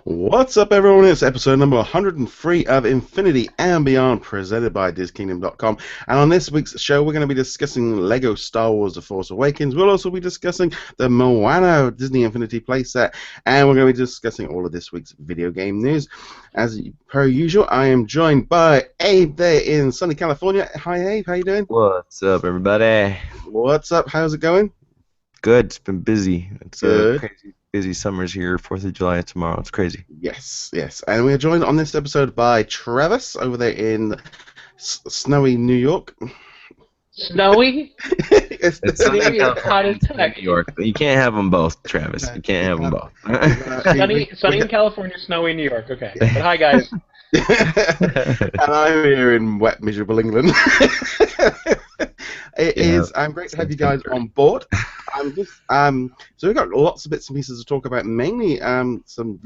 What's up, everyone? It's episode number 103 of Infinity and Beyond, presented by DisKingdom.com. And on this week's show, we're going to be discussing Lego Star Wars The Force Awakens. We'll also be discussing the Moana Disney Infinity Playset. And we're going to be discussing all of this week's video game news. As per usual, I am joined by Abe there in sunny California. Hi, Abe. How you doing? What's up, everybody? What's up? How's it going? Good. It's been busy. It's Good. crazy busy summers here. 4th of July tomorrow. It's crazy. Yes. And we are joined on this episode by Travis over there in snowy New York. Snowy? It's sunny in California, New York. You can't have them both, Travis. You can't have them both. sunny in California, snowy in New York. Okay. But hi, guys. And I'm here in wet, miserable England. I'm great to have you guys on board. So we've got lots of bits and pieces to talk about, mainly some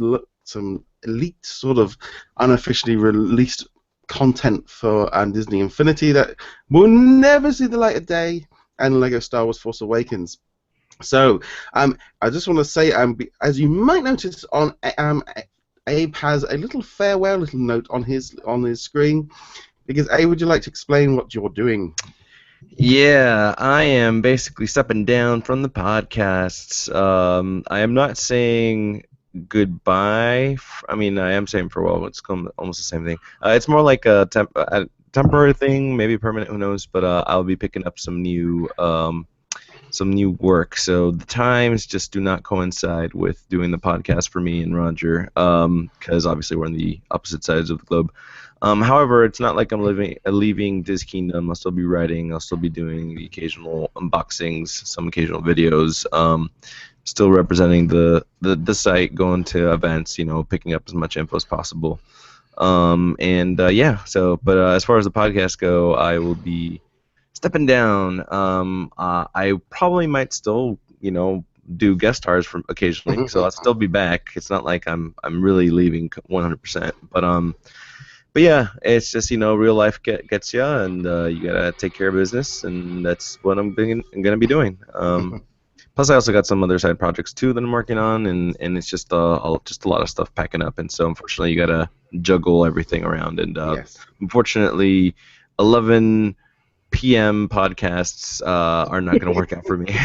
leaked, sort of unofficially released content for Disney Infinity that will never see the light of day, and Lego Star Wars Force Awakens. So I just want to say, as you might notice on Abe has a little farewell little note on his screen, because Abe, would you like to explain what you're doing? Yeah, I am basically stepping down from the podcasts. I am not saying goodbye. I mean, I am saying farewell. It's almost the same thing. It's more like a temporary thing, maybe permanent. Who knows? But I'll be picking up some new work. So the times just do not coincide with doing the podcast for me and Roger, because obviously we're on the opposite sides of the globe. However, it's not like I'm leaving DisKingdom. I'll still be writing. I'll still be doing the occasional unboxings, some occasional videos. Still representing the site, going to events, picking up as much info as possible. Yeah. So, but as far as the podcast go, I will be stepping down. I probably might still, do guest stars from occasionally. So I'll still be back. It's not like I'm really leaving 100%. But yeah, it's just, real life gets you, and you gotta take care of business, and that's what I'm gonna be doing. Plus, I also got some other side projects too that I'm working on, and it's just a lot of stuff packing up, and so unfortunately, you gotta juggle everything around, and Yes. Unfortunately, 11 p.m. podcasts are not gonna work out for me.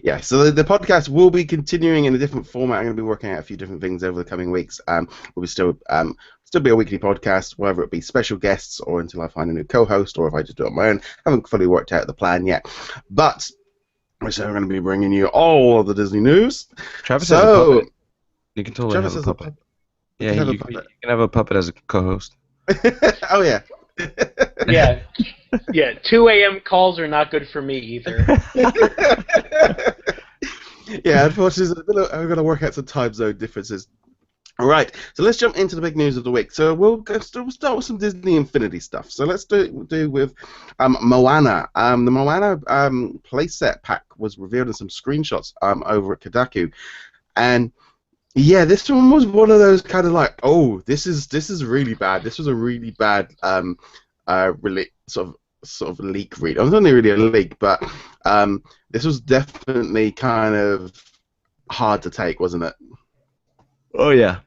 Yeah, so the podcast will be continuing in a different format. I'm going to be working out a few different things over the coming weeks. Will still be a weekly podcast, whether it be special guests or until I find a new co-host, or if I just do it on my own. I haven't fully worked out the plan yet. But we're going to be bringing you all of the Disney news. Travis has a puppet. You can totally Travis have a has puppet. Yeah, you can have a puppet as a co-host. Oh, yeah. Yeah, 2 a.m. calls are not good for me either. Yeah, unfortunately, I've got to work out some time zone differences. All right, so let's jump into the big news of the week. So we'll start with some Disney Infinity stuff. So let's do with Moana. The Moana playset pack was revealed in some screenshots over at Kodaku, and yeah, this one was one of those kind of like, oh, this is really bad. This was a really bad really sort of leak read. It was only really a leak, but this was definitely kind of hard to take, wasn't it? Oh yeah,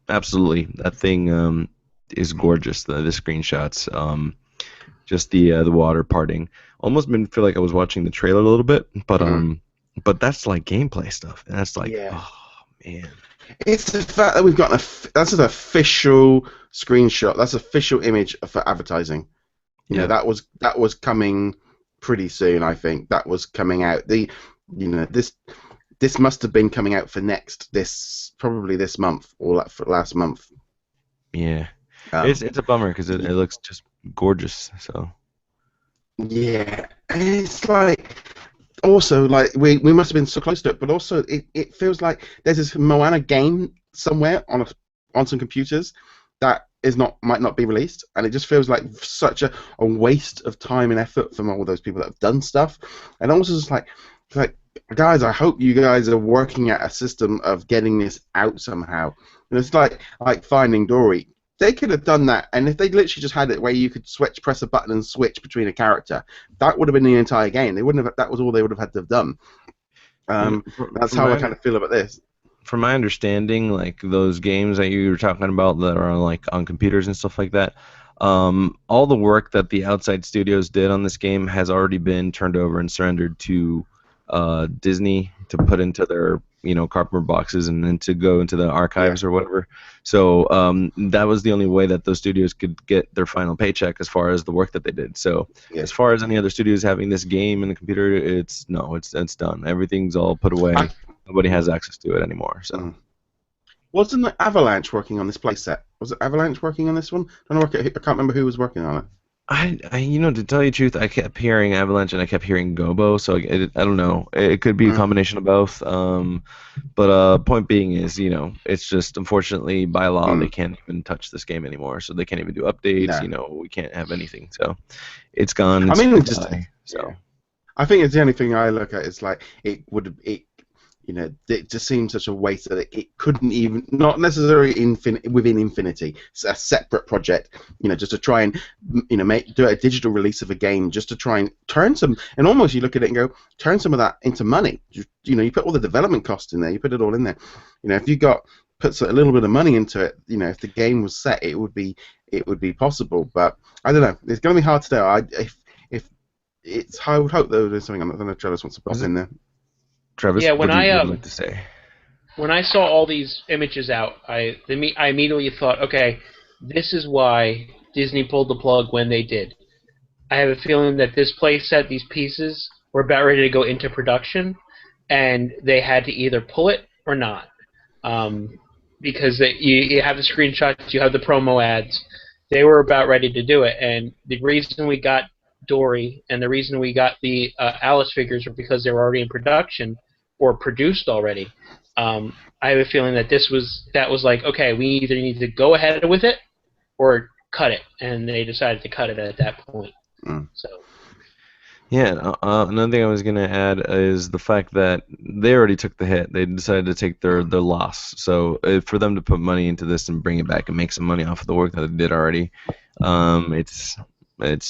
absolutely. That thing is gorgeous. The screenshots, just the water parting. Almost made me feel like I was watching the trailer a little bit, but that's like gameplay stuff, and that's like, oh man. It's the fact that we've got that's an official screenshot. That's official image for advertising. You know, that was coming pretty soon. I think that was coming out. This must have been coming out for probably this month or for last month. Yeah, it's a bummer because it looks just gorgeous. So yeah, and it's like. Also, like we must have been so close to it, but also it feels like there's this Moana game somewhere on some computers that might not be released, and it just feels like such a waste of time and effort from all those people that have done stuff. And also, just like guys, I hope you guys are working at a system of getting this out somehow. And it's like Finding Dory. They could have done that, and if they literally just had it where you could press a button and switch between a character, that would have been the entire game. They wouldn't have. That was all they would have had to have done. That's how I kind of feel about this. from my understanding, like those games that you were talking about that are like on computers and stuff like that, all the work that the outside studios did on this game has already been turned over and surrendered to Disney to put into their cardboard boxes and then to go into the Yeah. archives or whatever. So that was the only way that those studios could get their final paycheck as far as the work that they did. So Yeah. as far as any other studios having this game in the computer, it's done. Everything's all put away. Nobody has access to it anymore. So. Wasn't Avalanche working on this playset? Was it Avalanche working on this one? I can't remember who was working on it. To tell you the truth, I kept hearing Avalanche and I kept hearing Gobo, so I don't know. It could be a combination of both. But point being is, it's just unfortunately by law they can't even touch this game anymore, so they can't even do updates. We can't have anything, so it's gone. I mean, I think it's the only thing I look at is like it it just seems such a waste that it couldn't even, not necessarily within Infinity, it's a separate project, just to try and, do a digital release of a game, just to try and turn some, and almost you look at it and go, turn some of that into money. You put all the development costs in there, you put it all in there. If you puts a little bit of money into it, if the game was set, it would be possible. But I don't know, it's going to be hard to tell. I would hope though there's something. I don't know if Travis wants to pop in there. Travis, yeah, what would you like to say? When I saw all these images out, I immediately thought, okay, this is why Disney pulled the plug when they did. I have a feeling that this playset, these pieces, were about ready to go into production, and they had to either pull it or not. Because you have the screenshots, you have the promo ads. They were about ready to do it, and the reason we got Dory and the reason we got the Alice figures were because they were already in production or produced already. I have a feeling that that was like, okay, we either need to go ahead with it or cut it, and they decided to cut it at that point. So. Yeah, another thing I was going to add is the fact that they already took the hit. They decided to take their loss. So for them to put money into this and bring it back and make some money off of the work that they did already, it's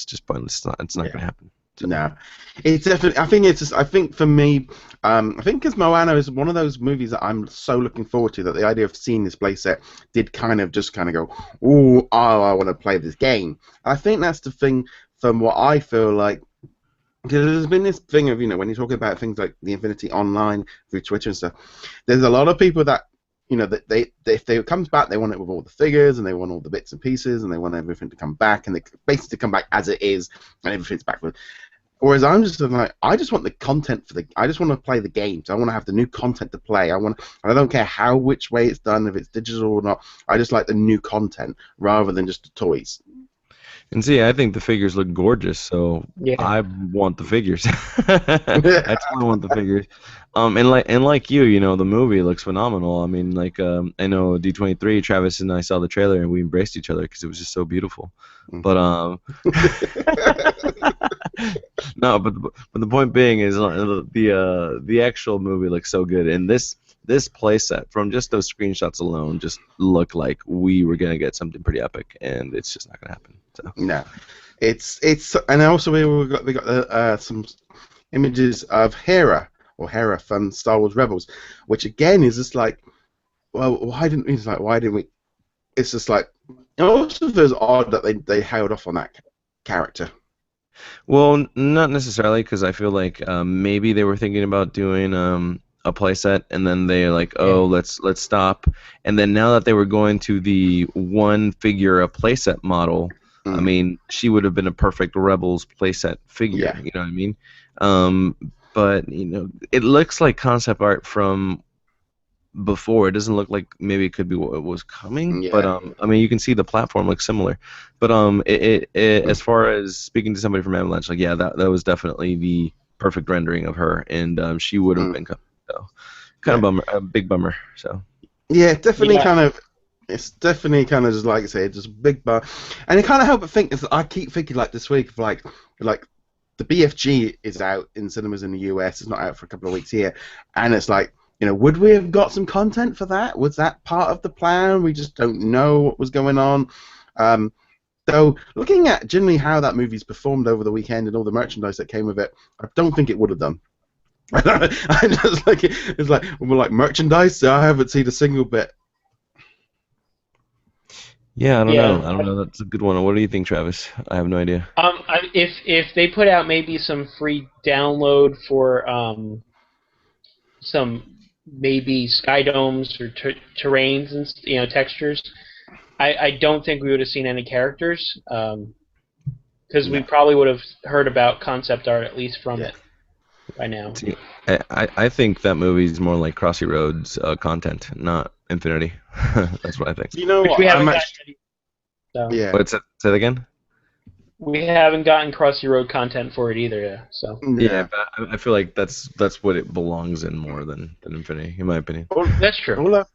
just pointless. It's not going to happen. So. No, it's definitely. I think for me, I think because Moana is one of those movies that I'm so looking forward to, that the idea of seeing this playset did kind of go, ooh, I want to play this game. I think that's the thing from what I feel like. Because there's been this thing of, when you're talking about things like the Infinity Online through Twitter and stuff, there's a lot of people that, that if it comes back, they want it with all the figures and they want all the bits and pieces and they want everything to come back and they basically come back as it is and everything's back. Whereas I'm just like, I just want the content I just want to play the games. I want to have the new content to play. I don't care which way it's done, if it's digital or not. I just like the new content rather than just the toys. And see, I think the figures look gorgeous, so yeah. I want the figures. I totally want the figures. And like you, the movie looks phenomenal. I mean, I know D23, Travis and I saw the trailer and we embraced each other because it was just so beautiful. But no, but the point being is the actual movie looks so good, and this playset from just those screenshots alone just look like we were gonna get something pretty epic, and it's just not gonna happen. So. No, it's and also we got some images of Hera from Star Wars Rebels, which again is just like, well, why didn't we? It's just like, it also feels odd that they held off on that character. Well, not necessarily, because I feel like maybe they were thinking about doing a playset, and then they're like, oh, let's stop. And then now that they were going to the one figure a playset model, I mean, she would have been a perfect Rebels playset figure. Yeah. You know what I mean? But it looks like concept art from before. It doesn't look like maybe it could be what was coming. Yeah. But I mean, you can see the platform looks similar. But as far as speaking to somebody from Avalanche, like, yeah, that was definitely the perfect rendering of her, and she would have been coming. So kind of bummer, a big bummer. So yeah, definitely kind of. It's definitely kind of just like I say, just a big bar, and it kind of help but think. I keep thinking like this week of like the BFG is out in cinemas in the US. It's not out for a couple of weeks here, and it's like, would we have got some content for that? Was that part of the plan? We just don't know what was going on. Though looking at generally how that movie's performed over the weekend and all the merchandise that came with it, I don't think it would have done. I'm just like, it's like, we're like merchandise. I haven't seen a single bit. Yeah, I don't know. Yeah. I don't know. That's a good one. What do you think, Travis? I have no idea. If they put out maybe some free download for some maybe sky domes or terrains and textures, I don't think we would have seen any characters because we No. probably would have heard about concept art at least from Yeah. it by now. See, I think that movie's more like Crossy Road's content, not Infinity. That's what I think. You know Which what? we haven't I'm gotten actually, yet, so. yeah. What's that? Say that again? We haven't gotten Crossy Road content for it either, yeah. So. Yeah, but I feel like that's what it belongs in more than Infinity, in my opinion. Well, That's true. well,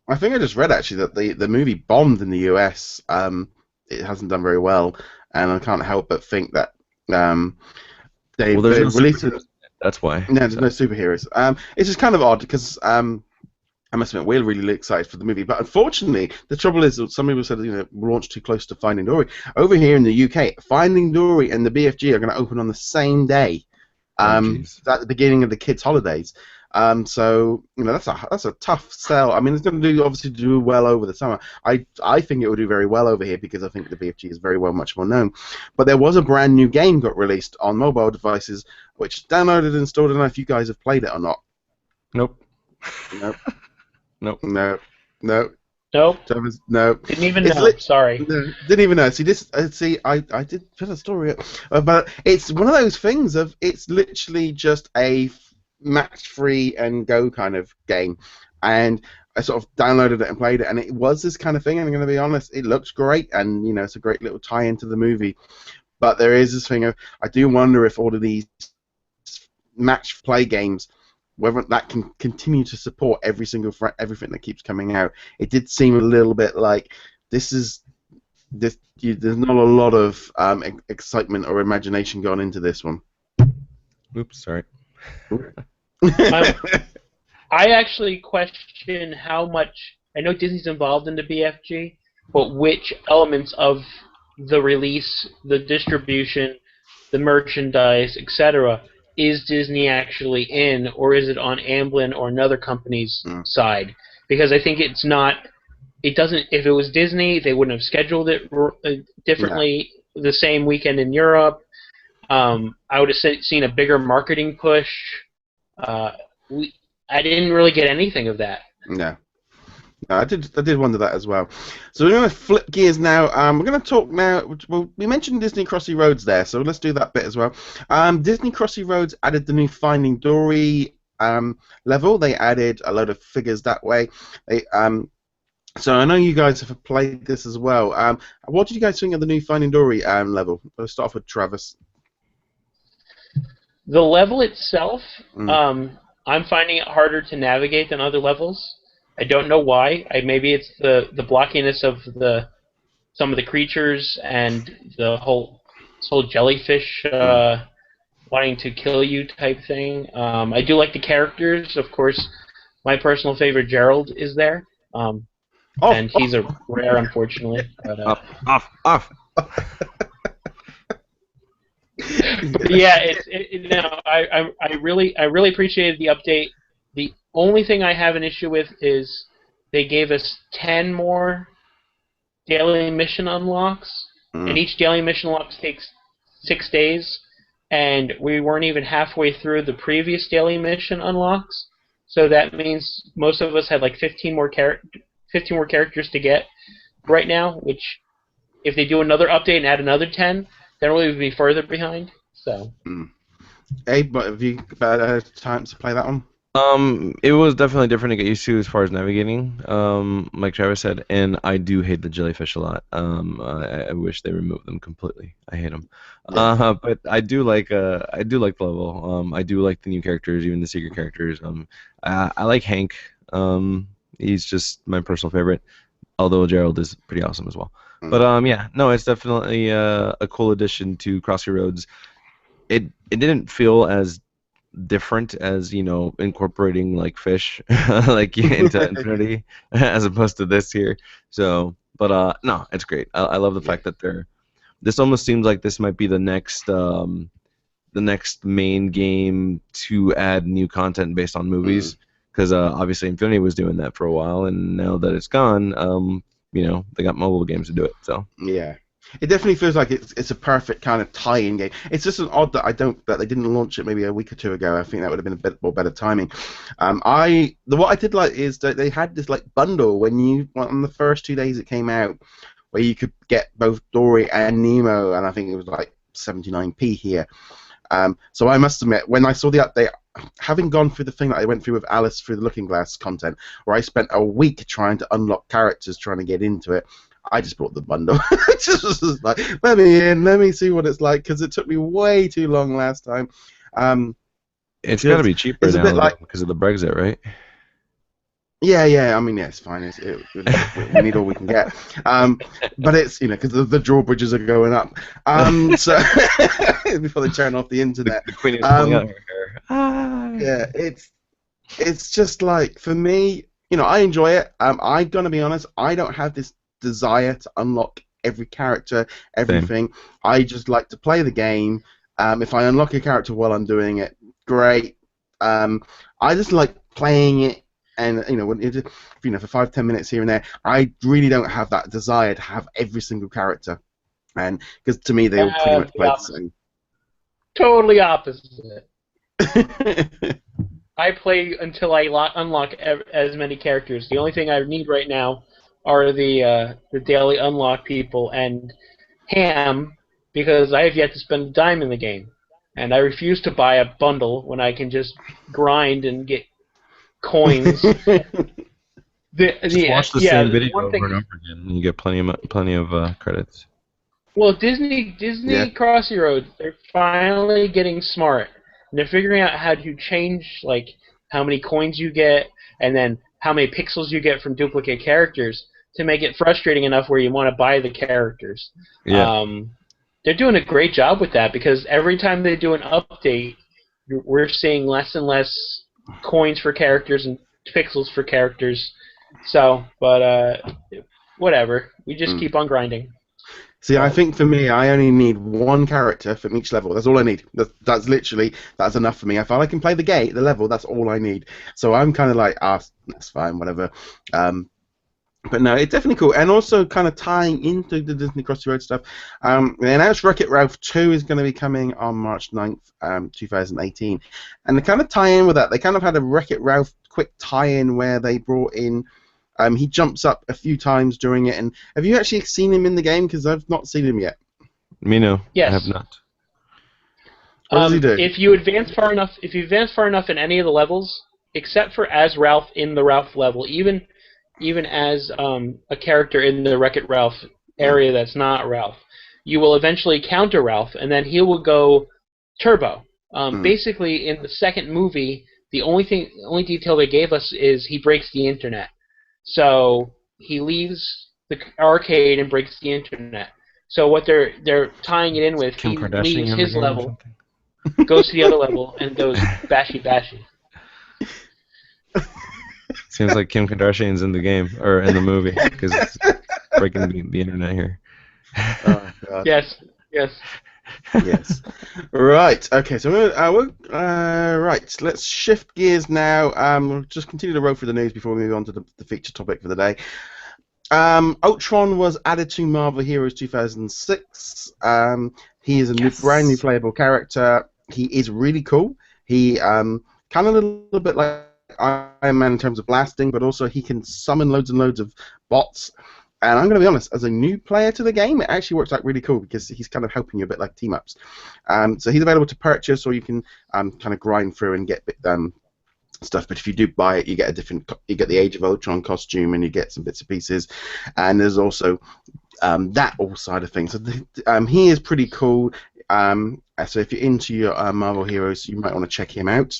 I think I just read actually that the movie bombed in the US. It hasn't done very well, and I can't help but think that they Well, there's no released it. superheroes. That's why. No, there's no superheroes. It's just kind of odd because I must admit we're really excited for the movie, but unfortunately the trouble is that some people said launched too close to Finding Dory. Over here in the UK, Finding Dory and the BFG are going to open on the same day. At the beginning of the kids' holidays. So that's a tough sell. I mean, it's going to obviously do well over the summer. I think it will do very well over here because I think the BFG is very well much more known. But there was a brand new game got released on mobile devices, which downloaded and installed. I don't know if you guys have played it or not. Nope. Nope. Nope. No. No. Nope. Travis, no. Didn't even know. Sorry. No, didn't even know. See, I did put a story up, but it's one of those things of it's literally just a match-free and go kind of game, and I sort of downloaded it and played it, and it was this kind of thing. And I'm going to be honest, it looks great, and it's a great little tie into the movie. But there is this thing of I do wonder if all of these match play games, whether that can continue to support everything that keeps coming out. It did seem a little bit like there's not a lot of excitement or imagination gone into this one. Oops, sorry. I actually question how much. I know Disney's involved in the BFG, but which elements of the release, the distribution, the merchandise, etc., is Disney actually in, or is it on Amblin or another company's side? Because I think it's not. It doesn't. If it was Disney, they wouldn't have scheduled it differently the same weekend in Europe. I would have seen a bigger marketing push. I didn't really get anything of that. No. No, I did wonder that as well. So we're going to flip gears now. We're going to talk now. Well, we mentioned Disney Crossy Roads there, so let's do that bit as well. Disney Crossy Roads added the new Finding Dory level. They added a load of figures that way. So I know you guys have played this as well. What did you guys think of the new Finding Dory level? Let's start off with Travis. The level itself, I'm finding it harder to navigate than other levels. I don't know why. Maybe it's the blockiness of some of the creatures and this whole jellyfish wanting to kill you type thing. I do like the characters. Of course, my personal favorite, Gerald, is there. And he's a rare, unfortunately. But, off. but yeah, I really appreciated the update. The only thing I have an issue with is they gave us 10 more daily mission unlocks, and each daily mission unlock takes 6 days, and we weren't even halfway through the previous daily mission unlocks. So that means most of us had like 15 more characters to get right now, which if they do another update and add another 10, then we would be further behind. So. Abe, but have you had time to play that one? It was definitely different to get used to as far as navigating, like Travis said, and I do hate the jellyfish a lot. I wish they removed them completely. I hate them. Yeah. But I do like the level. I do like the new characters, even the secret characters. I like Hank. He's just my personal favorite, although Gerald is pretty awesome as well. But yeah, no, it's definitely a cool addition to Crossy Roads. It didn't feel as different as incorporating like fish like into Infinity as opposed to this here. So, but no, it's great. I love the fact that this almost seems like this might be the next the next main game to add new content based on movies, because obviously Infinity was doing that for a while, and now that it's gone, they got mobile games to do it. So Yeah. It definitely feels like it's a perfect kind of tie-in game. It's just an odd that they didn't launch it maybe a week or two ago. I think that would have been a bit more better timing. What I did like is that they had this like bundle on the first 2 days it came out, where you could get both Dory and Nemo, and I think it was like 79p here. So I must admit, when I saw the update, having gone through the thing that I went through with Alice through the Looking Glass content, where I spent a week trying to unlock characters, trying to get into it, I just bought the bundle. just was like, let me see what it's like, because it took me way too long last time. it's got to be cheaper it's a now bit like, because of the Brexit, right? yeah. I mean, yeah, it's fine. We need all we can get. But it's because the drawbridges are going up. So before they turn off the internet. The Queen is pulling out her hair. Yeah, it's just like, for me, I enjoy it. I'm gonna be honest. I don't have this desire to unlock every character, everything. Same. I just like to play the game. If I unlock a character while I'm doing it, great. I just like playing it, and for 5-10 minutes here and there. I really don't have that desire to have every single character, and because to me they all pretty much play the same. Totally opposite. I play until I unlock as many characters. The only thing I need right now are the daily unlock people and Ham, because I have yet to spend a dime in the game, and I refuse to buy a bundle when I can just grind and get coins. Just watch the same video over and over again, and you get plenty of credits. Well, Disney Crossy Road, they're finally getting smart, and they're figuring out how to change like how many coins you get, and then how many pixels you get from duplicate characters, to make it frustrating enough where you want to buy the characters. Yeah. They're doing a great job with that, because every time they do an update, we're seeing less and less coins for characters and pixels for characters. So, but whatever. We just keep on grinding. See, I think for me, I only need one character from each level. That's all I need. That's enough for me. If I can play the level, that's all I need. So I'm kind of like, that's fine, whatever. But no, it's definitely cool. And also kind of tying into the Disney Crossy Road stuff, they announced Wreck-It Ralph 2 is going to be coming on March 9th, 2018. And to kind of tie in with that, they kind of had a Wreck-It Ralph quick tie-in where they brought in, he jumps up a few times during it. And have you actually seen him in the game? Because I've not seen him yet. Me no. Yes. I have not. What does he do? If you advance far enough in any of the levels, except for as Ralph in the Ralph level, even as a character in the Wreck-It Ralph area that's not Ralph, you will eventually counter Ralph, and then he will go turbo. Basically, in the second movie, the only detail they gave us is he breaks the internet. So he leaves the arcade and breaks the internet. So what they're tying it in with, he leaves his level, goes to the other level, and goes bashy bashy. Seems like Kim Kardashian's in the game, or in the movie, because it's breaking the internet here. Oh, God. Yes. Yes. Right. Okay. So right. Let's shift gears now. We'll just continue to roll through the news before we move on to the feature topic for the day. Ultron was added to Marvel Heroes 2006. He is a brand new playable character. He is really cool. He kind of a little bit like Iron Man in terms of blasting, but also he can summon loads and loads of bots. And I'm going to be honest, as a new player to the game, it actually works out really cool because he's kind of helping you a bit like team-ups. So he's available to purchase, or you can kind of grind through and get stuff. But if you do buy it, you get you get the Age of Ultron costume, and you get some bits and pieces. And there's also that all side of things. So he is pretty cool. So if you're into your Marvel heroes, you might want to check him out.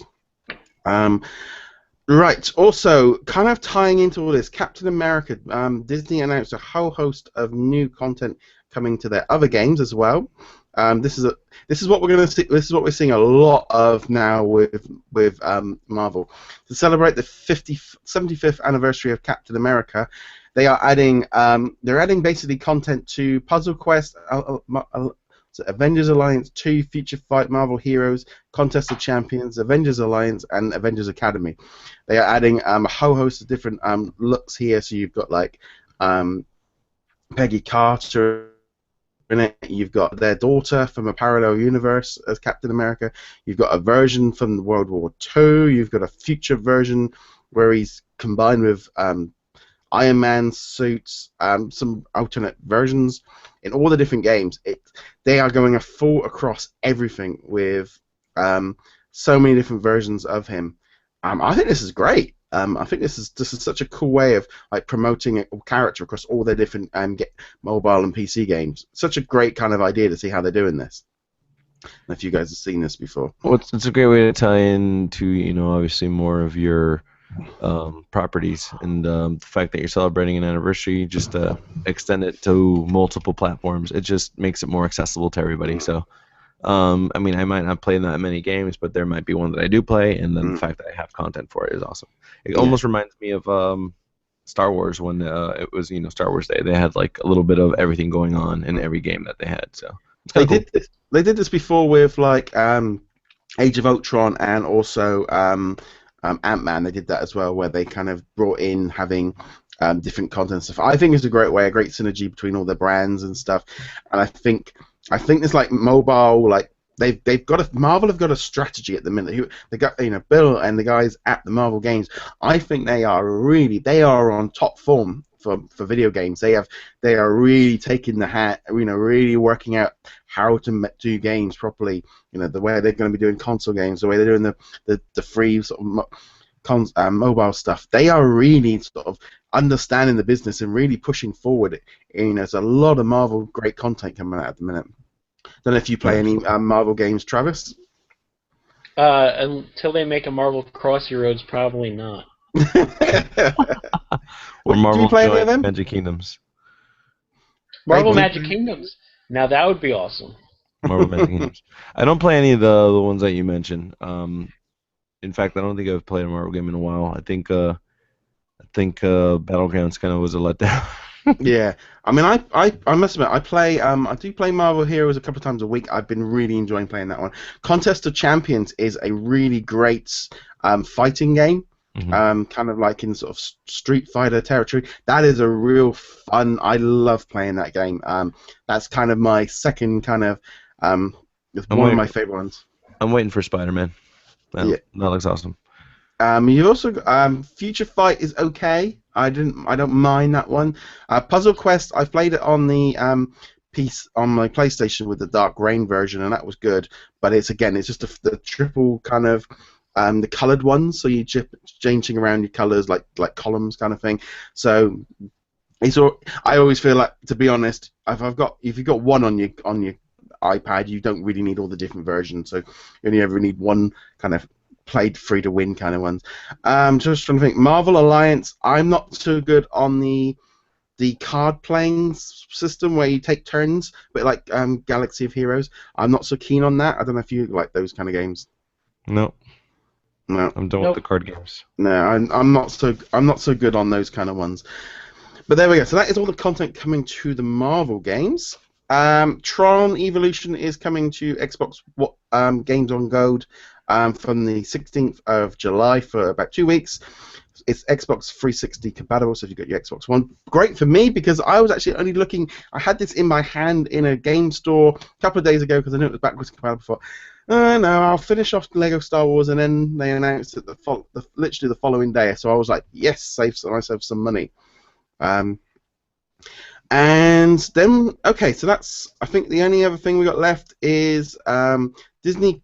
Right. Also, kind of tying into all this, Captain America. Disney announced a whole host of new content coming to their other games as well. This is what we're going to see. This is what we're seeing a lot of now with Marvel. To celebrate the 75th anniversary of Captain America, they are adding. They're adding basically content to Puzzle Quest, So Avengers Alliance 2, Future Fight, Marvel Heroes, Contest of Champions, Avengers Alliance, and Avengers Academy. They are adding a whole host of different looks here. So you've got like Peggy Carter in it. You've got their daughter from a parallel universe as Captain America. You've got a version from World War II. You've got a future version where he's combined with Iron Man suits, some alternate versions in all the different games. They are going full across everything with so many different versions of him. I think this is great. I think this is such a cool way of like promoting a character across all their different mobile and PC games. Such a great kind of idea to see how they're doing this. If you guys have seen this before. Well, it's a great way to tie into, obviously more of your properties, and the fact that you're celebrating an anniversary, just extend it to multiple platforms. It just makes it more accessible to everybody. So, I might not play that many games, but there might be one that I do play, and then the fact that I have content for it is awesome. It almost reminds me of Star Wars when it was Star Wars Day. They had like a little bit of everything going on in every game that they had. So they did this before with like Age of Ultron and also Ant-Man. They did that as well, where they kind of brought in having different content stuff. I think it's a great way, a great synergy between all the brands and stuff. And I think it's like mobile, like Marvel have got a strategy at the minute. They got Bill and the guys at the Marvel Games. I think they are on top form for video games. They are really taking the hat, really working out how to do games properly. The way they're going to be doing console games, the way they're doing the free sort of mobile stuff. They are really sort of understanding the business and really pushing forward. There's a lot of Marvel great content coming out at the minute. Don't know if you play any Marvel games, Travis. Until they make a Marvel Crossy Roads, probably not. Or Marvel do you play any of them? Magic Kingdoms. Marvel Magic Kingdoms. Now that would be awesome. Marvel Magic Kingdoms. I don't play any of the ones that you mentioned. In fact, I don't think I've played a Marvel game in a while. I think Battlegrounds kind of was a letdown. Yeah, I must admit, I do play Marvel Heroes a couple of times a week. I've been really enjoying playing that one. Contest of Champions is a really great fighting game, kind of like in sort of Street Fighter territory. That is a real fun. I love playing that game. That's kind of my second kind of one of my favorite ones. I'm waiting for Spider-Man. That looks awesome. You've also Future Fight is okay. I don't mind that one. Puzzle Quest, I played it on the piece on my PlayStation with the Dark Rain version, and that was good. But it's just the triple kind of the coloured ones, so you're changing around your colours like columns kind of thing. So I always feel like, to be honest, if you've got one on your iPad, you don't really need all the different versions. So you only ever need one kind of played free to win kind of ones. Just trying to think. Marvel Alliance, I'm not so good on the card playing system where you take turns, but like Galaxy of Heroes, I'm not so keen on that. I don't know if you like those kind of games. No. I'm done with the card games. No, I'm not so good on those kind of ones. But there we go. So that is all the content coming to the Marvel games. Tron Evolution is coming to Xbox Games on Gold from the 16th of July for about 2 weeks. It's Xbox 360 compatible, so if you've got your Xbox One. Great for me, because I was actually only looking. I had this in my hand in a game store a couple of days ago because I knew it was backwards compatible. For no, I'll finish off Lego Star Wars, and then they announced it literally the following day. So I was like, yes, save myself some money. And then, okay, so that's, I think the only other thing we got left is Disney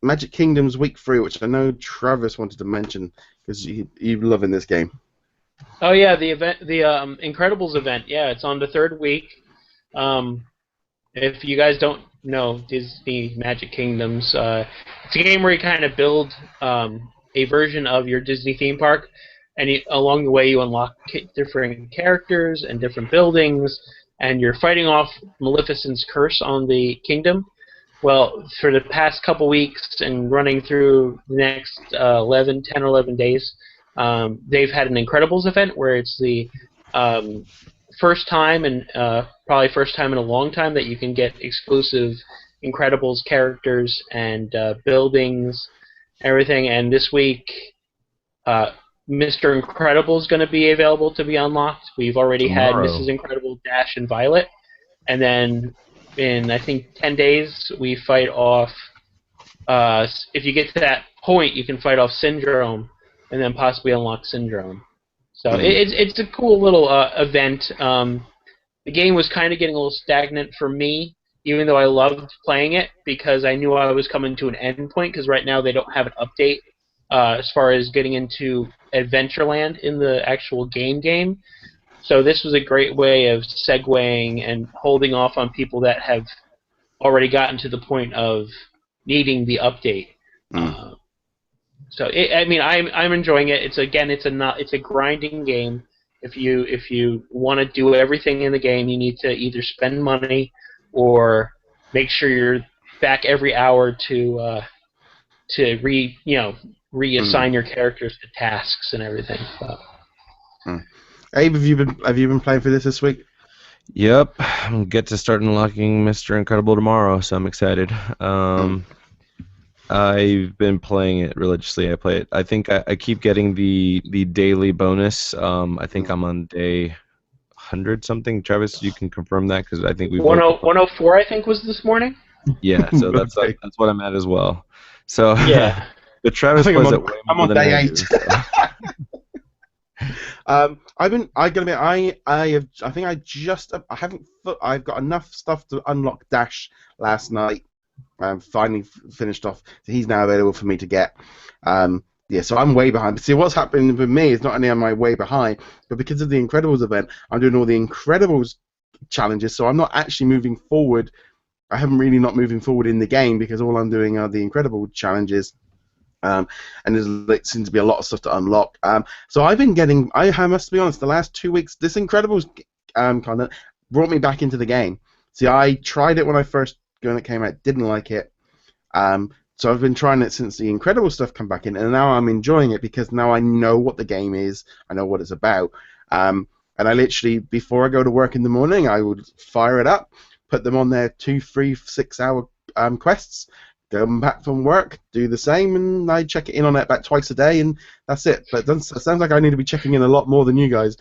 Magic Kingdoms Week 3, which I know Travis wanted to mention because you're loving this game. Oh yeah, the event, the Incredibles event. Yeah, it's on the third week. If you guys don't know Disney Magic Kingdoms, it's a game where you kind of build a version of your Disney theme park. And along the way, you unlock different characters and different buildings, and you're fighting off Maleficent's curse on the kingdom. Well, for the past couple weeks and running through the next 10 or 11 days, they've had an Incredibles event where it's the first time, and probably first time in a long time, that you can get exclusive Incredibles characters and buildings, everything. And this week, Mr. Incredible is going to be available to be unlocked. We've already had Mrs. Incredible, Dash, and Violet. And then in, I think, 10 days, we fight off... if you get to that point, you can fight off Syndrome, and then possibly unlock Syndrome. So it's a cool little event. The game was kind of getting a little stagnant for me, even though I loved playing it, because I knew I was coming to an end point, because right now they don't have an update as far as getting into Adventureland in the actual game. So this was a great way of segueing and holding off on people that have already gotten to the point of needing the update. So I'm enjoying it. It's a grinding game. If you want to do everything in the game, you need to either spend money or make sure you're back every hour to reassign your characters to tasks and everything. So. Abe, have you been playing for this week? Yep, I'll get to start unlocking Mr. Incredible tomorrow, so I'm excited. I've been playing it religiously. I play it. I think I keep getting the daily bonus. I think I'm on day 100 something. Travis, you can confirm that, because I think we 104 I think was this morning. Yeah, so that's what I'm at as well. So yeah, but Travis plays it way more I'm on than day I 8. do, so. I've got enough stuff to unlock Dash last night. Finally finished off. So he's now available for me to get. So I'm way behind. But see, what's happening with me is not only am I way behind, but because of the Incredibles event, I'm doing all the Incredibles challenges, so I'm not actually moving forward. I haven't really not moving forward in the game, because all I'm doing are the Incredible challenges. And there seems to be a lot of stuff to unlock. So I've been getting, I must be honest, the last 2 weeks, this Incredibles kind of brought me back into the game. See, I tried it when it came out, didn't like it. So I've been trying it since the Incredible stuff come back in, and now I'm enjoying it, because now I know what the game is, I know what it's about. And I literally, before I go to work in the morning, I would fire it up, put them on their 2, 3, 6 hour quests, come back from work, do the same, and I check it in on it about twice a day, and that's it. But it sounds like I need to be checking in a lot more than you guys.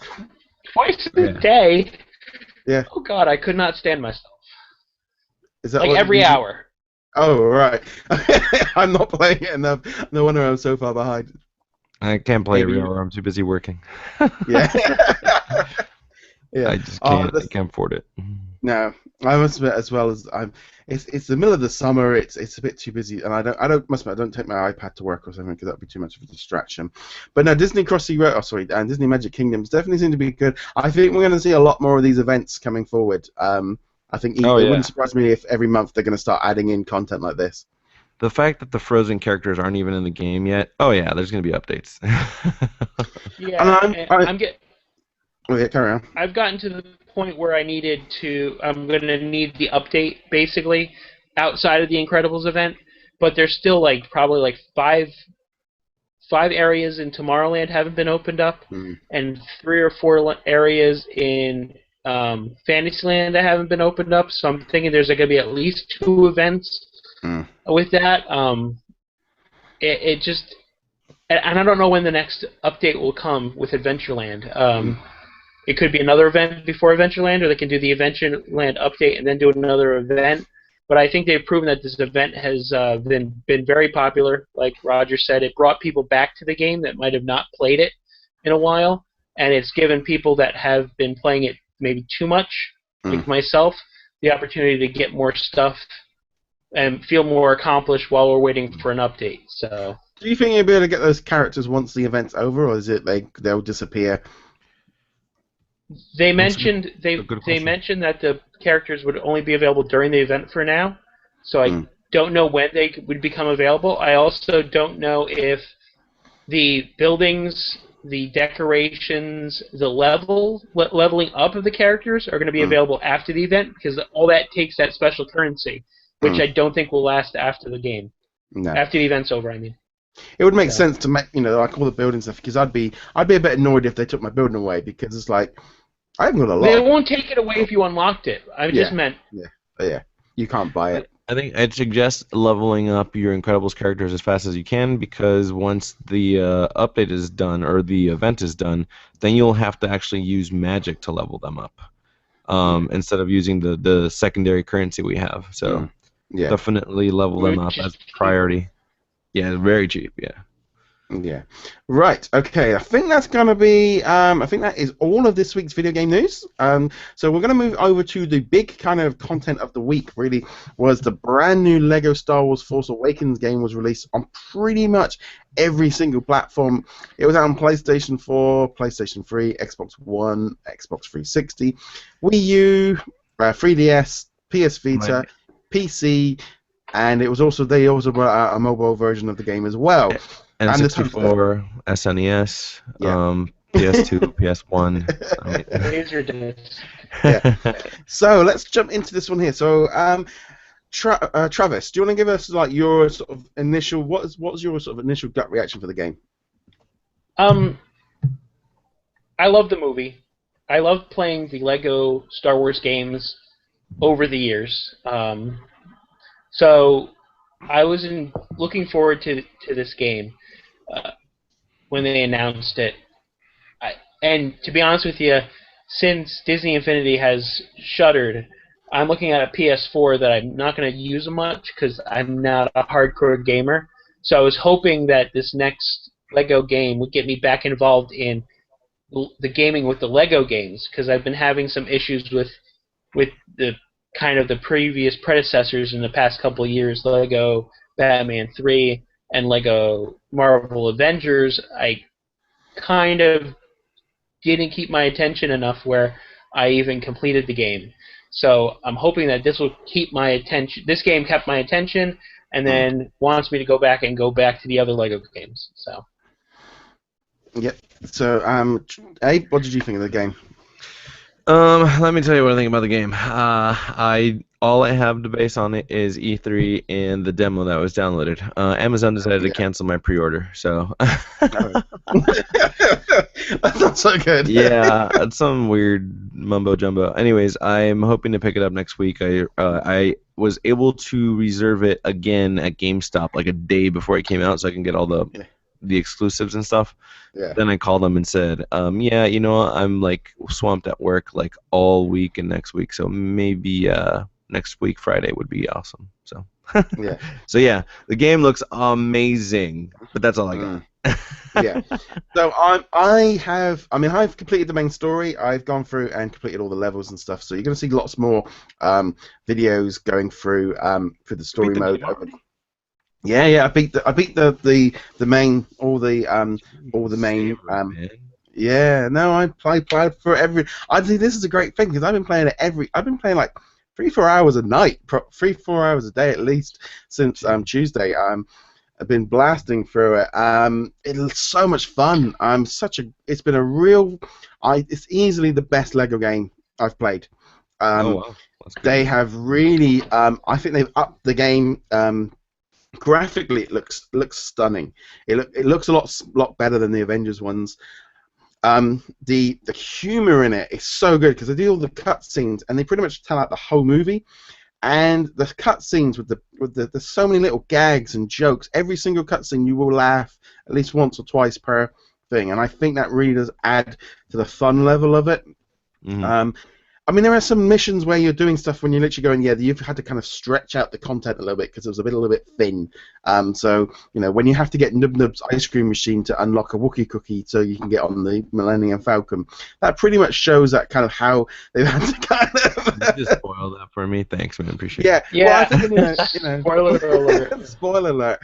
Twice a day? Yeah. Oh God, I could not stand myself. Is that like every hour? Oh, right. I'm not playing it enough. No wonder I'm so far behind. I can't play every hour. I'm too busy working. Yeah. Yeah. I just can't. I can't afford it. No, I must admit as well as It's the middle of the summer. It's a bit too busy, and I don't take my iPad to work or something, because that'd be too much of a distraction. But now Disney Crossy Road, and Disney Magic Kingdoms definitely seem to be good. I think we're going to see a lot more of these events coming forward. I think it wouldn't surprise me if every month they're going to start adding in content like this. The fact that the Frozen characters aren't even in the game yet. Oh yeah, there's going to be updates. Okay, carry on. I've gotten to the point where I'm going to need the update basically outside of the Incredibles event, but there's still probably five areas in Tomorrowland haven't been opened up, and 3 or 4 areas in Fantasyland that haven't been opened up. So I'm thinking there's going to be at least 2 events with that. And I don't know when the next update will come with Adventureland. It could be another event before Adventureland, or they can do the Adventureland update and then do another event. But I think they've proven that this event has been very popular. Like Roger said, it brought people back to the game that might have not played it in a while, and it's given people that have been playing it maybe too much, like myself, the opportunity to get more stuff and feel more accomplished while we're waiting for an update. So, do you think you'll be able to get those characters once the event's over, or is it they'll disappear? They mentioned that the characters would only be available during the event for now, so I don't know when they would become available. I also don't know if the buildings, the decorations, the leveling up of the characters are going to be available after the event, because all that takes that special currency, which I don't think will last after the game. No. After the event's over, I mean. It would make sense to make, all the building stuff, because I'd be a bit annoyed if they took my building away, because it's like, I haven't got a They lot. won't take it away if you unlocked it. I just meant. Yeah. You can't buy it. I think I'd suggest leveling up your Incredibles characters as fast as you can, because once the update is done or the event is done, then you'll have to actually use magic to level them up, instead of using the secondary currency we have. So Yeah. definitely level them up Which is as priority. Yeah, very cheap. Yeah. Yeah. Right. Okay. I think that's gonna be. I think that is all of this week's video game news. So we're gonna move over to the big kind of content of the week. Really, was the brand new Lego Star Wars Force Awakens game was released on pretty much every single platform. It was out on PlayStation 4, PlayStation 3, Xbox One, Xbox 360, Wii U, 3DS, PS Vita, PC, and it was also they also brought out a mobile version of the game as well. N64, SNES, PS2, PS1. Laserdisc. Yeah. So let's jump into this one here. So, Travis, do you want to give us like your sort of initial what was your sort of initial gut reaction for the game? I love the movie. I love playing the Lego Star Wars games over the years. So I was looking forward to this game when they announced it. And to be honest with you, since Disney Infinity has shuttered, I'm looking at a PS4 that I'm not going to use much because I'm not a hardcore gamer. So I was hoping that this next Lego game would get me back involved in the gaming with the Lego games, because I've been having some issues with the kind of the previous predecessors in the past couple of years, Lego Batman 3 and Lego Marvel Avengers. I kind of didn't keep my attention enough where I even completed the game. So I'm hoping that this will keep my attention. This game kept my attention, and then wants me to go back to the other Lego games. So. Yep. So, Abe, what did you think of the game? Let me tell you what I think about the game. All I have to base on it is E3 and the demo that was downloaded. Amazon decided to cancel my pre-order, so. That's not so good. Yeah, it's some weird mumbo jumbo. Anyways, I'm hoping to pick it up next week. I was able to reserve it again at GameStop like a day before it came out, so I can get all the exclusives and stuff. Yeah. Then I called them and said, yeah, you know, I'm like swamped at work like all week and next week, so maybe next week Friday would be awesome. So Yeah. So yeah, the game looks amazing, but that's all I got. Yeah. So I've completed the main story. I've gone through and completed all the levels and stuff. So you're going to see lots more videos going through the story mode. Yeah, I beat the main all the main yeah. No, I played for every. I think this is a great thing because I've been playing like 3-4 hours a night, 3-4 hours a day at least since Tuesday. I've been blasting through it. It's so much fun. It's been a real. It's easily the best Lego game I've played. Oh wow, that's good. They have really. I think they've upped the game. Graphically, it looks stunning. It looks a lot better than the Avengers ones. The humor in it is so good because they do all the cutscenes and they pretty much tell out the whole movie. And the cutscenes with there's so many little gags and jokes. Every single cutscene you will laugh at least once or twice per thing, and I think that really does add to the fun level of it. Mm-hmm. I mean, there are some missions where you're doing stuff when you're literally going, you've had to kind of stretch out the content a little bit because it was a little bit thin. So, you know, when you have to get Nub Nub's ice cream machine to unlock a Wookiee cookie so you can get on the Millennium Falcon, that pretty much shows that kind of how they've had to kind of... You just spoiled that for me. Thanks, man. Appreciate it. Yeah. Well, I think, you know Spoiler alert. Spoiler alert.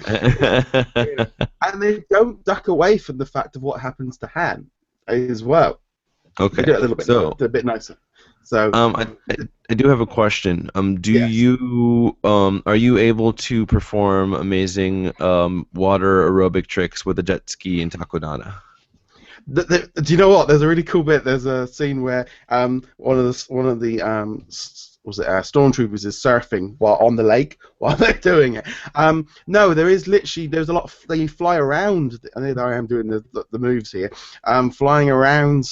And they don't duck away from the fact of what happens to Han as well. Okay. They do it a bit nicer. So I do have a question. You are you able to perform amazing water aerobic tricks with a jet ski in Takodana? Do you know what? There's a really cool bit. There's a scene where one of the stormtroopers is surfing while on the lake while they're doing it. No, there's a lot. They fly around. I am doing the moves here. Flying around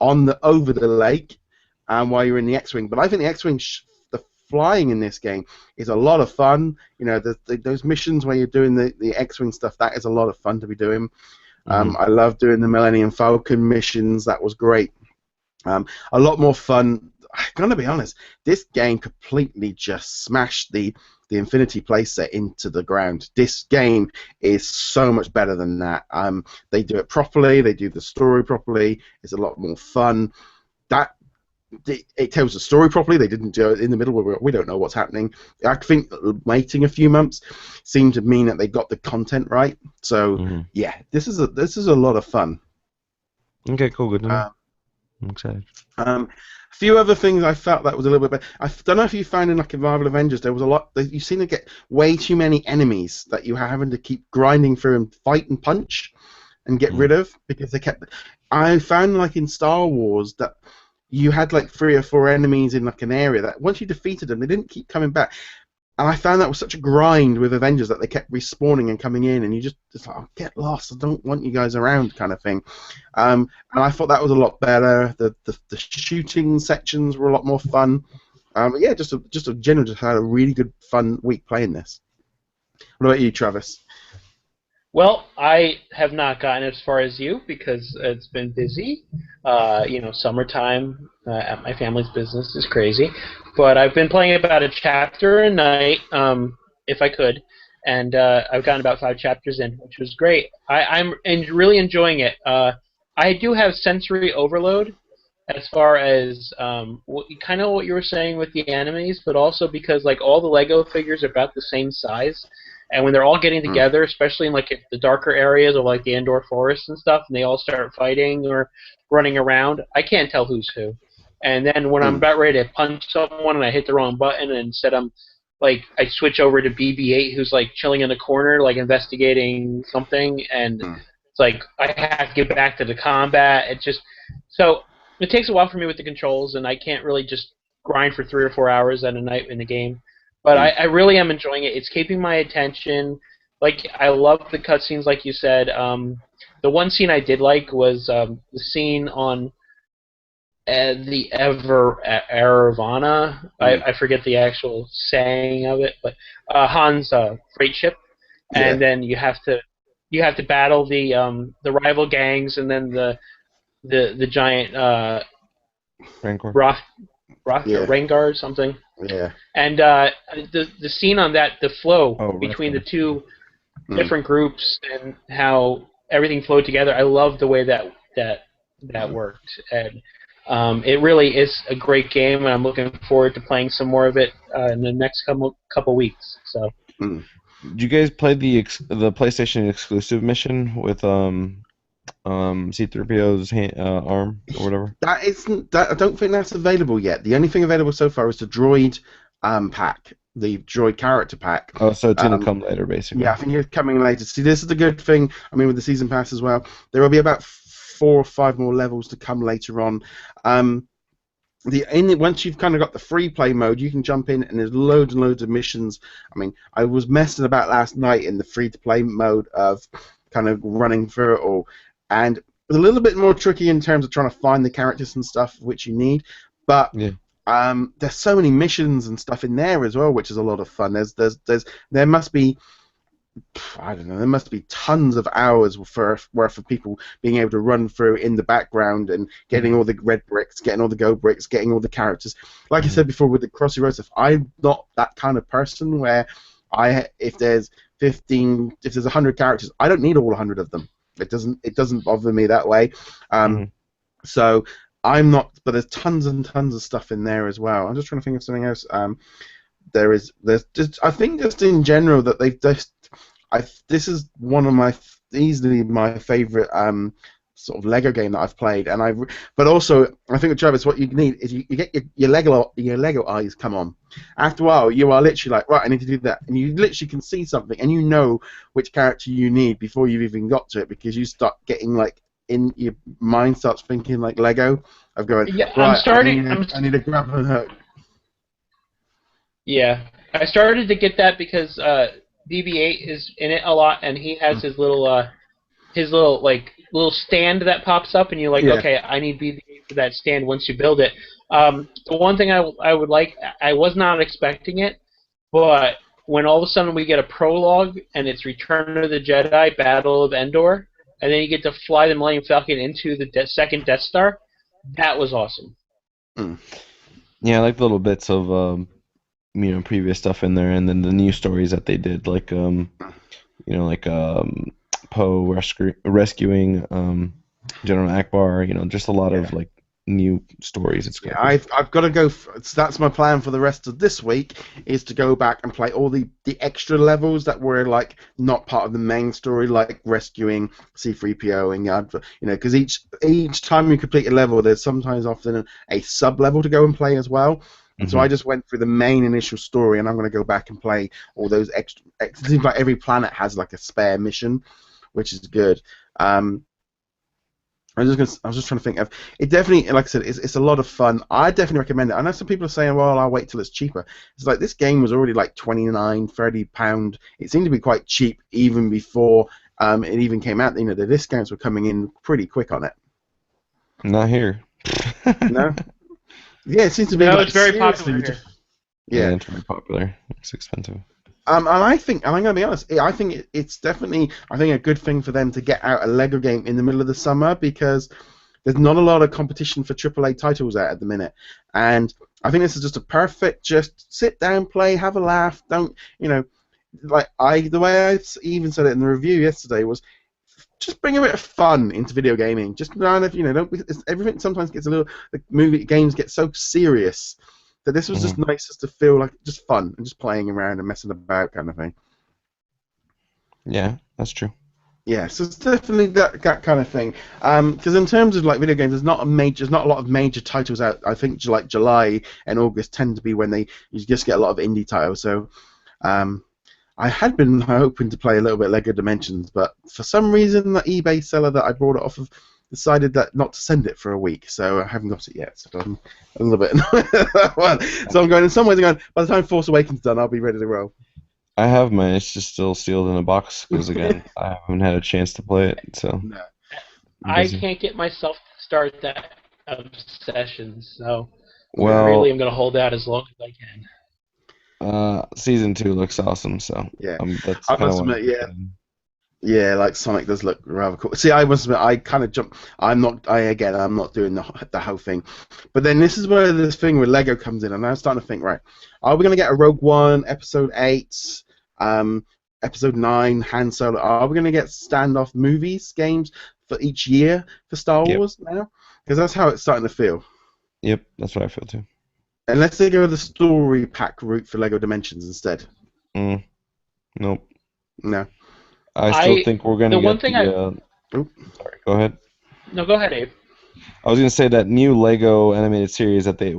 over the lake, while you're in the X-wing. But I think the X-wing, the flying in this game is a lot of fun. You know, those missions where you're doing the X-wing stuff, that is a lot of fun to be doing. I love doing the Millennium Falcon missions. That was great. A lot more fun. I'm gonna be honest. This game completely just smashed the Infinity Playset into the ground. This game is so much better than that. They do it properly. They do the story properly. It's a lot more fun. It tells the story properly. They didn't do it in the middle where we don't know what's happening. I think waiting a few months seemed to mean that they got the content right. So yeah, this is a lot of fun. Okay, cool. Good to know. I'm excited. A few other things I felt that was a little bit better. I don't know if you found in like Marvel Avengers there was a lot. You seem to get way too many enemies that you are having to keep grinding through and fight and punch and get rid of because they kept. I found like in Star Wars that you had like 3 or 4 enemies in like an area that once you defeated them they didn't keep coming back. And I found that was such a grind with Avengers that they kept respawning and coming in, and you just like, oh, get lost. I don't want you guys around, kind of thing. And I thought that was a lot better. The shooting sections were a lot more fun. Yeah, just a general, just had a really good fun week playing this. What about you, Travis? Well, I have not gotten as far as you because it's been busy. Summertime at my family's business is crazy. But I've been playing about a chapter a night, if I could, and I've gotten about 5 chapters in, which was great. I'm really enjoying it. I do have sensory overload as far as kind of what you were saying with the enemies, but also because like all the Lego figures are about the same size. And when they're all getting together, especially in like the darker areas of like the indoor forests and stuff, and they all start fighting or running around, I can't tell who's who. And then when I'm about ready to punch someone and I hit the wrong button, and instead I switch over to BB-8, who's like chilling in the corner, like investigating something, and it's like I have to get back to the combat. So it takes a while for me with the controls, and I can't really just grind for 3 or 4 hours at a night in the game. But I really am enjoying it. It's keeping my attention. Like, I love the cutscenes, like you said. The one scene I did like was the scene on the Eravana. I forget the actual saying of it, but Han's freight ship, and then you have to battle the rival gangs, and then the giant Rancor. Rengar or something. Yeah. And the scene on that, the flow between the two different groups and how everything flowed together, I love the way that worked. And it really is a great game, and I'm looking forward to playing some more of it in the next couple weeks. So. Did you guys play the PlayStation exclusive mission with C-3PO's arm or whatever? I don't think that's available yet. The only thing available so far is the droid pack, the droid character pack. Oh, so it's going to come later, basically. Yeah, I think it's coming later. See, this is the good thing. I mean, with the season pass as well, there will be about 4 or 5 more levels to come later on. Once you've kind of got the free play mode, you can jump in and there's loads and loads of missions. I mean, I was messing about last night in the free to play mode of kind of running through it all, and it was a little bit more tricky in terms of trying to find the characters and stuff which you need, but there's so many missions and stuff in there as well, which is a lot of fun. There must be, I don't know, there must be tons of hours worth of people being able to run through in the background and getting all the red bricks, getting all the gold bricks, getting all the characters. Like I said before with the Crossy Road stuff, I'm not that kind of person where if there's 100 characters, I don't need all 100 of them. It doesn't bother me that way. So I'm not, but there's tons and tons of stuff in there as well. I'm just trying to think of something else. There's just, I think just in general that they've just, this is one of easily my favorite sort of Lego game that I've played, and but also I think with Travis, what you need is you get your Lego eyes come on. After a while, you are literally like, right, I need to do that, and you literally can see something, and you know which character you need before you've even got to it, because you start getting like in your mind starts thinking like Lego of going. Yeah, right, I need to grab a hook. Yeah, I started to get that because BB-8 is in it a lot, and he has his little his little stand that pops up, and you're like, Yeah. okay, I need BB-8 for that stand once you build it. The one thing I would like, I was not expecting it, but when all of a sudden we get a prologue and it's Return of the Jedi, Battle of Endor, and then you get to fly the Millennium Falcon into the second Death Star, that was awesome. Yeah, I like the little bits of previous stuff in there, and then the new stories that they did, like Poe rescuing General Akbar. Just a lot of like new stories. It's Yeah, I've got to go. That's my plan for the rest of this week, is to go back and play all the extra levels that were like not part of the main story, like rescuing C-3PO and because each time you complete a level, there's sometimes often a sub level to go and play as well. And so I just went through the main initial story, and I'm going to go back and play all those extra. It seems like every planet has like a spare mission, which is good. I was just trying to think of it. Definitely, like I said, it's a lot of fun. I definitely recommend it. I know some people are saying, "Well, I'll wait till it's cheaper." It's like this game was already like £29, £30. It seemed to be quite cheap even before it even came out. The discounts were coming in pretty quick on it. Not here. No. Yeah, it seems to be. No, like, it's very popular here. Yeah, it's very popular. It's expensive. And I'm going to be honest, I think it's definitely, a good thing for them to get out a Lego game in the middle of the summer, because there's not a lot of competition for AAA titles out at the minute. And I think this is just a perfect, just sit down, play, have a laugh. Don't, the way I even said it in the review yesterday was, just bring a bit of fun into video gaming. Just kind of, everything sometimes gets a little, games get so serious. That this was just nice just to feel like just fun and just playing around and messing about kind of thing. Yeah, that's true. Yeah, so it's definitely that kind of thing. Because in terms of like video games, there's not a lot of major titles out. I think like July and August tend to be when you just get a lot of indie titles. So I had been hoping to play a little bit of Lego Dimensions, but for some reason the eBay seller that I bought it off of decided that not to send it for a week, so I haven't got it yet. So I'm a little bit annoyed at that one. So I'm going, in some ways, by the time Force Awakens is done, I'll be ready to roll. I have mine. It's just still sealed in a box because, again, I haven't had a chance to play it. So No. I can't get myself to start that obsession, so well, really I'm going to hold out as long as I can. Season 2 looks awesome, so yeah, that's I must admit, yeah, like Sonic does look rather cool. See, I must admit, I kind of jumped. I'm not doing the whole thing. But then this is where this thing with Lego comes in, and I'm starting to think, right, are we going to get a Rogue One, Episode 8, Episode 9, Han Solo? Are we going to get standoff movies, games for each year for Star Wars now? Because that's how it's starting to feel. Yep, that's what I feel too. Unless they go the story pack route for Lego Dimensions instead. Nope. No. I still think we're going to get Sorry, go ahead. No, go ahead, Abe. I was going to say that new Lego animated series that the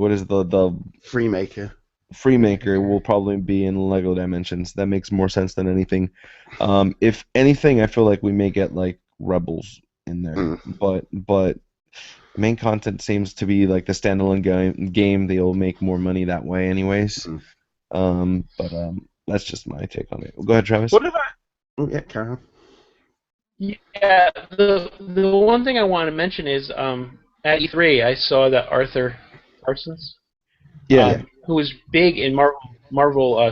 Freemaker. Freemaker will probably be in Lego Dimensions. That makes more sense than anything. If anything, I feel like we may get like Rebels in there, but main content seems to be like the standalone game. They'll make more money that way, anyways. But that's just my take on it. Go ahead, Travis. What about? Oh, yeah, Carol. Yeah, the one thing I want to mention is at E3 I saw that Arthur Parsons, who was big in Marvel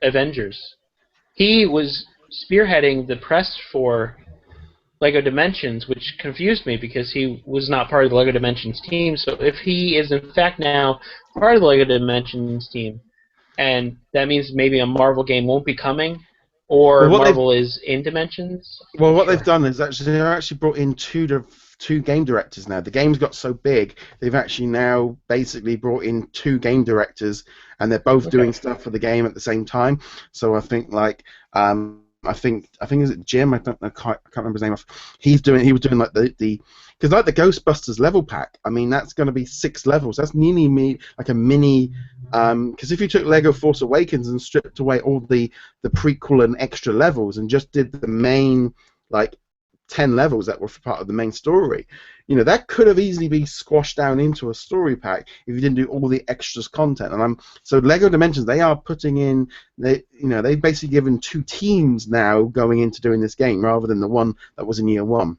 Avengers, he was spearheading the press for Lego Dimensions, which confused me because he was not part of the Lego Dimensions team. So if he is in fact now part of the Lego Dimensions team, and that means maybe a Marvel game won't be coming, or Marvel is in Dimensions. Well, what they've done is they've actually brought in two game directors now. The game's got so big, they've actually now basically brought in two game directors, and they're both doing stuff for the game at the same time. So I think I think is it Jim? I can't remember his name. He was doing like the because like the Ghostbusters level pack. I mean, that's going to be 6 levels. That's nearly like a mini. Because if you took Lego Force Awakens and stripped away all the prequel and extra levels and just did the main like 10 levels that were part of the main story. You know, that could have easily been squashed down into a story pack if you didn't do all the extras content. And so Lego Dimensions, they are putting in, they've basically given 2 teams now going into doing this game rather than the one that was in year 1,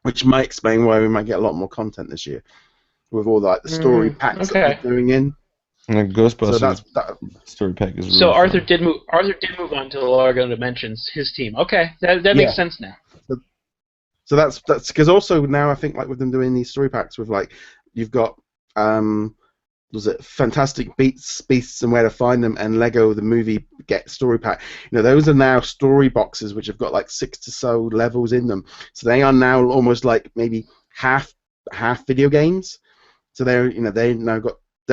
which might explain why we might get a lot more content this year with all the story packs that they're doing in. And Ghostbusters that story pack is really so Arthur fun. did move on to the Lego Dimensions, his team. Okay, that makes sense now. So that's because also now I think like with them doing these story packs with like you've got was it Fantastic Beasts and Where to Find Them and Lego the Movie Get Story Pack. You know, those are now story boxes which have got like 6 or so levels in them. So they are now almost like maybe half video games. So they're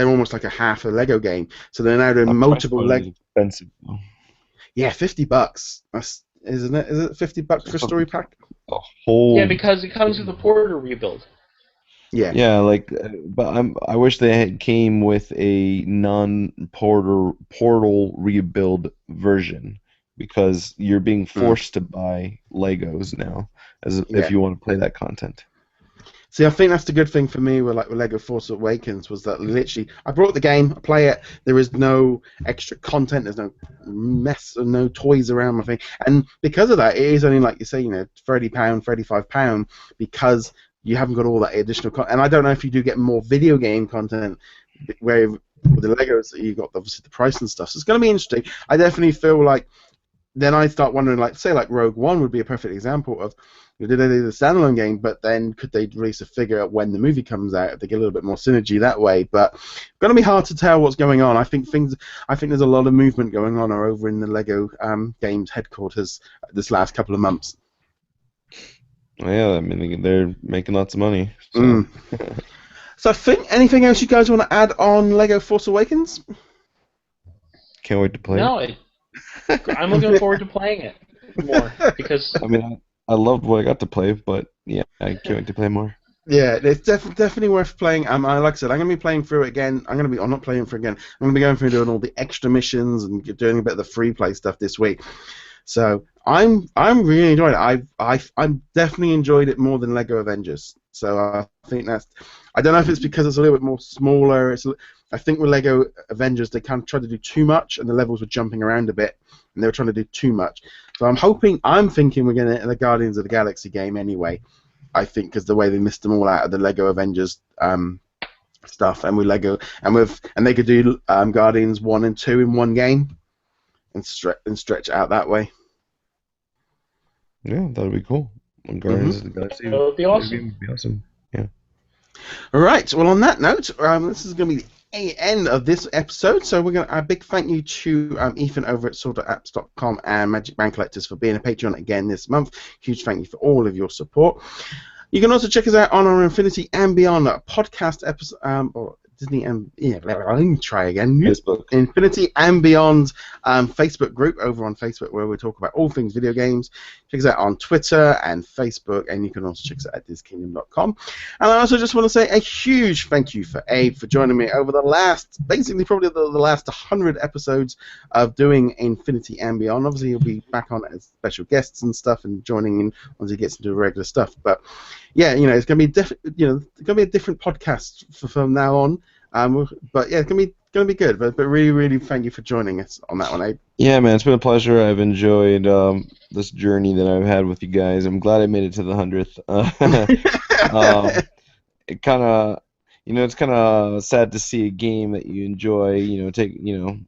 almost like a half a Lego game. So they're now doing multiple Lego. Expensive. Yeah, $50. Isn't it? Is it $50 for a story pack? A whole. Yeah, because it comes with a portal rebuild. Yeah. Yeah, but I wish they came with a non-portal rebuild version, because you're being forced to buy Legos now if you want to play that content. See, I think that's the good thing for me with Lego Force Awakens was that literally I brought the game, I play it. There is no extra content. There's no mess and no toys around my thing, and because of that, it is only like you say, £30, £35, because you haven't got all that additional content. And I don't know if you do get more video game content where with the Legos you've got obviously the price and stuff. So it's going to be interesting. I definitely feel like then I start wondering, like, say, like Rogue One would be a perfect example of, did they do the standalone game, but then could they release a figure out when the movie comes out if they get a little bit more synergy that way? But it's going to be hard to tell what's going on. I think there's a lot of movement going on over in the Lego Games headquarters this last couple of months. Yeah, I mean they're making lots of money. So. So I think anything else you guys want to add on Lego Force Awakens? Can't wait to play. No, I'm looking forward to playing it more because. I mean, I loved what I got to play, but yeah, I can't wait to play more. Yeah, it's definitely worth playing. Like I said, I'm going to be playing through it again. I'm not playing for it again. I'm going to be going through doing all the extra missions and doing a bit of the free play stuff this week. So I'm really enjoying it. I'm definitely enjoyed it more than Lego Avengers. So I think I don't know if it's because it's a little bit more smaller. I think with Lego Avengers they kind of tried to do too much, and the levels were jumping around a bit, and they were trying to do too much. So I'm thinking we're going to get the Guardians of the Galaxy game anyway. I think because the way they missed them all out of the Lego Avengers stuff, and with Lego and they could do Guardians 1 and 2 in one game, and stretch out that way. Yeah, that would be cool. Guardians of the Galaxy. That would be awesome. Would be awesome. Yeah. All right. Well, on that note, this is going to be the end of this episode. So we're going to a big thank you to Ethan over at sorterapps.com and Magic Band Collectors for being a Patreon again this month. Huge thank you for all of your support. You can also check us out on our Infinity and Beyond podcast episode, or Disney and let me try again. Facebook. Infinity and Beyond Facebook group over on Facebook where we talk about all things video games. Check us out on Twitter and Facebook, and you can also check us out at DisKingdom.com. And I also just want to say a huge thank you for Abe for joining me over the last, basically probably the last 100 episodes of doing Infinity and Beyond. Obviously he'll be back on as special guests and stuff and joining in once he gets into regular stuff. But yeah, it's going to be a different podcast from now on. But yeah, it's going to be good. But really, really thank you for joining us on that one, Abe. Yeah, man, it's been a pleasure. I've enjoyed this journey that I've had with you guys. I'm glad I made it to the 100th. It kind of, it's kind of sad to see a game that you enjoy, take,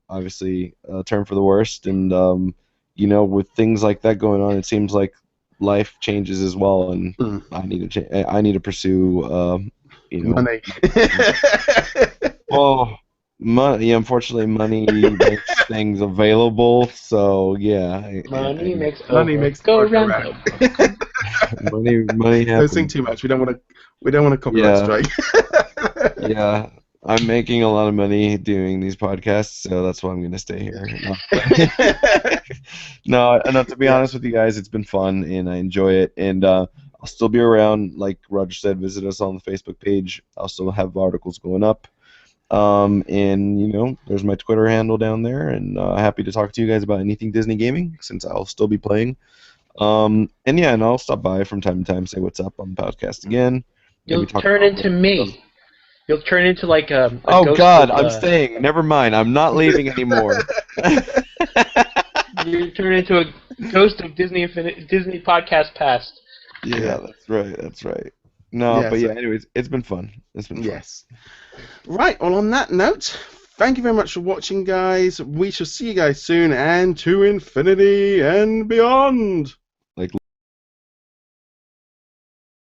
obviously turn for the worst. And with things like that going on, it seems like life changes as well, and I need to pursue money. Well, money. Unfortunately, money makes things available. So yeah, money makes go around. money happens. Don't sing too much. We don't want to copyright strike. Yeah. I'm making a lot of money doing these podcasts, so that's why I'm going to stay here. No, to be honest with you guys, it's been fun, and I enjoy it, and I'll still be around. Like Roger said, visit us on the Facebook page. I'll still have articles going up, and there's my Twitter handle down there, and happy to talk to you guys about anything Disney gaming, since I'll still be playing. And yeah, and I'll stop by from time to time, say what's up on the podcast again. You'll Maybe talk turn about into me. You'll turn into like a Oh ghost God, of, I'm staying. Never mind. I'm not leaving anymore. You turn into a ghost of Disney podcast past. Yeah, that's right. That's right. No, Yeah, but so- yeah. Anyways, it's been fun. It's been fun. Yes. Right, well, on that note, thank you very much for watching, guys. We shall see you guys soon, and to infinity and beyond.